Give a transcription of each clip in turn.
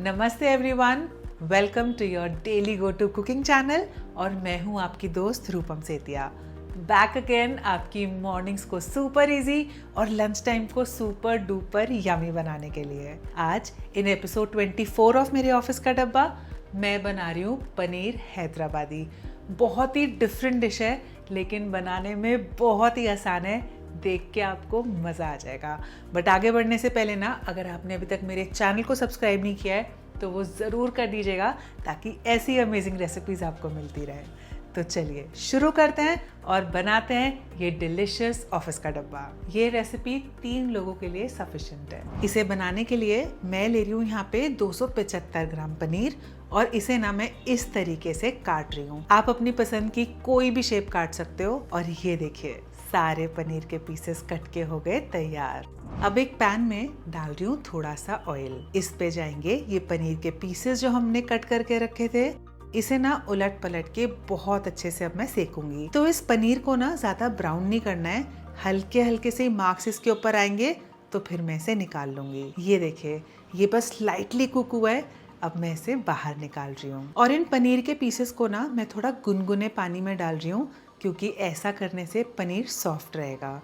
नमस्ते everyone, welcome to your daily go to cooking channel और मैं हूं आपकी दोस्त रूपम सेतिया। बैक अगेन आपकी मॉर्निंग्स को सुपर इजी और लंच टाइम को सुपर डुपर यमी बनाने के लिए। आज इन एपिसोड 24 ऑफ मेरे ऑफिस का डब्बा मैं बना रही हूँ पनीर हैदराबादी। बहुत ही डिफरेंट डिश है लेकिन बनाने में बहुत ही आसान है। देख के आपको मज़ा आ जाएगा। बट आगे बढ़ने से पहले ना, अगर आपने अभी तक मेरे चैनल को सब्सक्राइब नहीं किया है तो वो ज़रूर कर दीजिएगा ताकि ऐसी अमेजिंग रेसिपीज़ आपको मिलती रहे। तो चलिए शुरू करते हैं और बनाते हैं ये डिलिशियस ऑफिस का डब्बा। ये रेसिपी 3 लोगों के लिए सफिशिएंट है। इसे बनाने के लिए मैं ले रही हूँ यहाँ पे 275 ग्राम पनीर और इसे ना मैं इस तरीके से काट रही हूँ। आप अपनी पसंद की कोई भी शेप काट सकते हो। और ये देखिए, सारे पनीर के पीसेस कट के हो गए तैयार। अब एक पैन में डाल रही हूँ थोड़ा सा ऑयल। इस पे जाएंगे ये पनीर के पीसेस जो हमने कट करके रखे थे। इसे ना उलट पलट के बहुत अच्छे से अब मैं सेकूंगी। तो इस पनीर को ना ज्यादा ब्राउन नहीं करना है, हल्के हल्के से मार्क्स इसके ऊपर आएंगे तो फिर मैं इसे निकाल लूंगी। ये देखिए, ये बस लाइटली कुक हुआ है। अब मैं इसे बाहर निकाल रही हूँ और इन पनीर के पीसेस को ना मैं थोड़ा गुनगुने पानी में डाल रही हूँ क्योंकि ऐसा करने से पनीर सॉफ्ट रहेगा।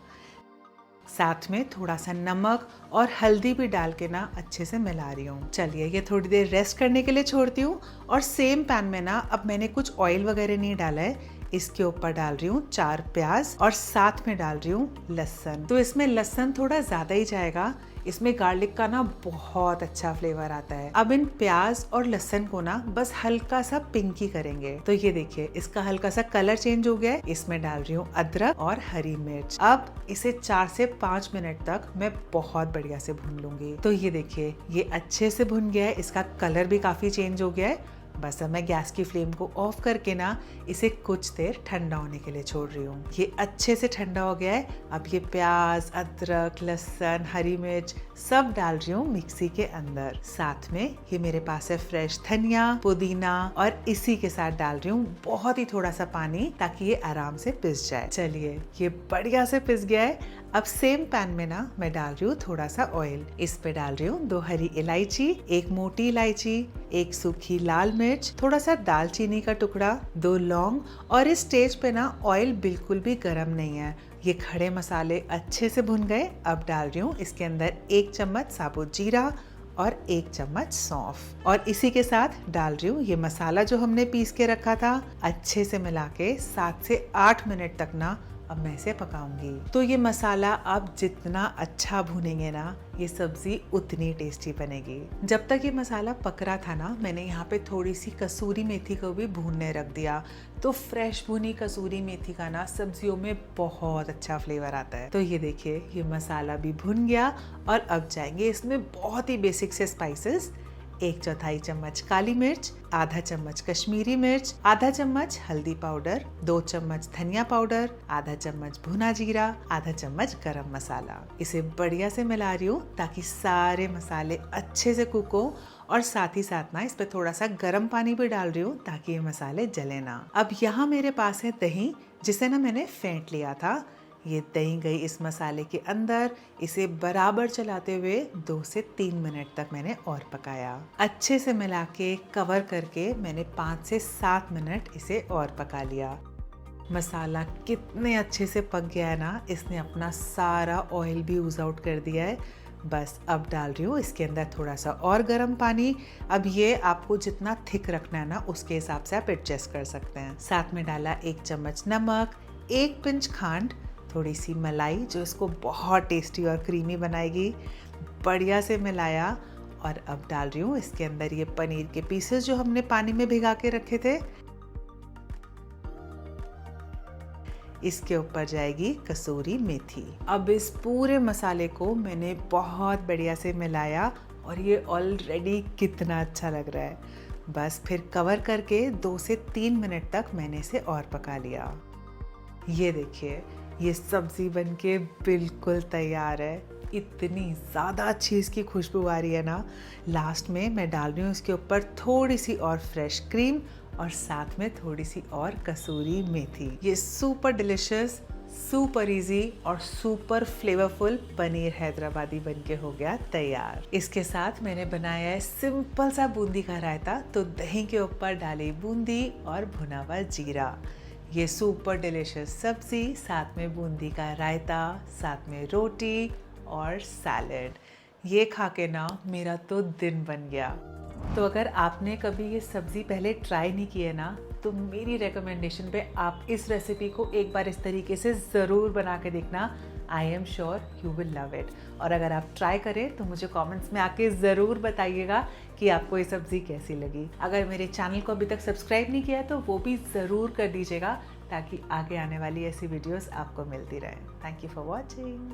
साथ में थोड़ा सा नमक और हल्दी भी डाल के ना अच्छे से मिला रही हूँ। चलिए ये थोड़ी देर रेस्ट करने के लिए छोड़ती हूँ। और सेम पैन में ना अब मैंने कुछ ऑयल वगैरह नहीं डाला है। इसके ऊपर डाल रही हूँ 4 प्याज और साथ में डाल रही हूँ लहसुन। तो इसमें लहसुन थोड़ा ज्यादा ही जाएगा, इसमें गार्लिक का ना बहुत अच्छा फ्लेवर आता है। अब इन प्याज और लहसुन को ना बस हल्का सा पिंकी करेंगे। तो ये देखिए, इसका हल्का सा कलर चेंज हो गया है। इसमें डाल रही हूँ अदरक और हरी मिर्च। अब इसे 4 से 5 मिनट तक मैं बहुत बढ़िया से भून लूंगी। तो ये देखिए, ये अच्छे से भुन गया है, इसका कलर भी काफी चेंज हो गया है। बस अब मैं गैस की फ्लेम को ऑफ करके ना इसे कुछ देर ठंडा होने के लिए छोड़ रही हूँ। ये अच्छे से ठंडा हो गया है। अब ये प्याज, अदरक, लहसुन, हरी मिर्च सब डाल रही हूँ मिक्सी के अंदर। साथ में ये मेरे पास है फ्रेश धनिया, पुदीना और इसी के साथ डाल रही हूँ बहुत ही थोड़ा सा पानी ताकि ये आराम से पिस जाए। चलिए ये बढ़िया से पिस गया है। अब सेम पैन में ना मैं डाल रही हूँ थोड़ा सा ऑयल। इस पे डाल रही हूँ 2 हरी इलायची, 1 मोटी इलायची, 1 सूखी लाल मिर्च, थोड़ा सा दालचीनी का टुकड़ा, 2 लौंग। और इस स्टेज पे ना ऑयल बिल्कुल भी गर्म नहीं है। ये खड़े मसाले अच्छे से भुन गए। अब डाल रही हूँ इसके अंदर 1 चम्मच साबुत जीरा और 1 चम्मच सौंफ। और इसी के साथ डाल रही हूँ ये मसाला जो हमने पीस के रखा था। अच्छे से मिला के 7 से 8 मिनट तक ना अब मैं इसे पकाऊंगी। तो ये मसाला आप जितना अच्छा भूनेंगे ना, ये सब्जी उतनी टेस्टी बनेगी। जब तक ये मसाला पक रहा था ना, मैंने यहाँ पे थोड़ी सी कसूरी मेथी को भी भूनने रख दिया। तो फ्रेश भुनी कसूरी मेथी का ना सब्जियों में बहुत अच्छा फ्लेवर आता है। तो ये देखिए, ये मसाला भी भुन गया और अब जाएंगे इसमें बहुत ही बेसिक से स्पाइसेस। 1/4 चम्मच काली मिर्च, आधा चम्मच कश्मीरी मिर्च, आधा चम्मच हल्दी पाउडर, 2 चम्मच धनिया पाउडर, आधा चम्मच भुना जीरा, आधा चम्मच गरम मसाला। इसे बढ़िया से मिला रही हूँ ताकि सारे मसाले अच्छे से कुक हो। और साथ ही साथ ना इस पे थोड़ा सा गर्म पानी भी डाल रही हूँ ताकि ये मसाले जले ना। अब यहाँ मेरे पास है दही, जिसे ना मैंने फेंट लिया था। ये दही गई इस मसाले के अंदर। इसे बराबर चलाते हुए 2 से 3 मिनट तक मैंने और पकाया। अच्छे से मिला के कवर करके मैंने 5 से 7 मिनट इसे और पका लिया। मसाला कितने अच्छे से पक गया है ना, इसने अपना सारा ऑयल भी यूज आउट कर दिया है। बस अब डाल रही हूँ इसके अंदर थोड़ा सा और गर्म पानी। अब ये आपको जितना थिक रखना है ना, उसके हिसाब से आप एडजस्ट कर सकते हैं। साथ में डाला 1 चम्मच नमक, 1 पिंच खांड, थोड़ी सी मलाई जो इसको बहुत टेस्टी और क्रीमी बनाएगी। बढ़िया से मिलाया और अब डाल रही हूँ इसके अंदर ये पनीर के पीसेस जो हमने पानी में भिगा के रखे थे। इसके ऊपर जाएगी कसूरी मेथी। अब इस पूरे मसाले को मैंने बहुत बढ़िया से मिलाया और ये ऑलरेडी कितना अच्छा लग रहा है। बस फिर कवर करके 2 से 3 मिनट तक मैंने इसे और पका लिया। ये देखिए, ये सब्जी बनके बिल्कुल तैयार है। इतनी ज़्यादा अच्छी इसकी खुशबू आ रही है ना। लास्ट में मैं डाल रही हूँ इसके ऊपर थोड़ी सी और फ्रेश क्रीम और साथ में थोड़ी सी और कसूरी मेथी। ये सुपर डिलिशियस सुपर इजी और सुपर फ्लेवरफुल पनीर हैदराबादी बनके हो गया तैयार। इसके साथ मैंने बनाया है सिंपल सा बूंदी का रायता। तो दही के ऊपर डाली बूंदी और भुना हुआ जीरा। ये सुपर डिलीशियस सब्जी, साथ में बूंदी का रायता, साथ में रोटी और सैलेड। ये खा के ना मेरा तो दिन बन गया। तो अगर आपने कभी ये सब्ज़ी पहले ट्राई नहीं की है ना, तो मेरी रिकमेंडेशन पे आप इस रेसिपी को एक बार इस तरीके से ज़रूर बना के देखना। I am sure you will love it. और अगर आप ट्राई करें तो मुझे कमेंट्स में आके ज़रूर बताइएगा कि आपको ये सब्ज़ी कैसी लगी। अगर मेरे चैनल को अभी तक सब्सक्राइब नहीं किया है तो वो भी ज़रूर कर दीजिएगा, ताकि आगे आने वाली ऐसी वीडियोस आपको मिलती रहे। Thank you for watching.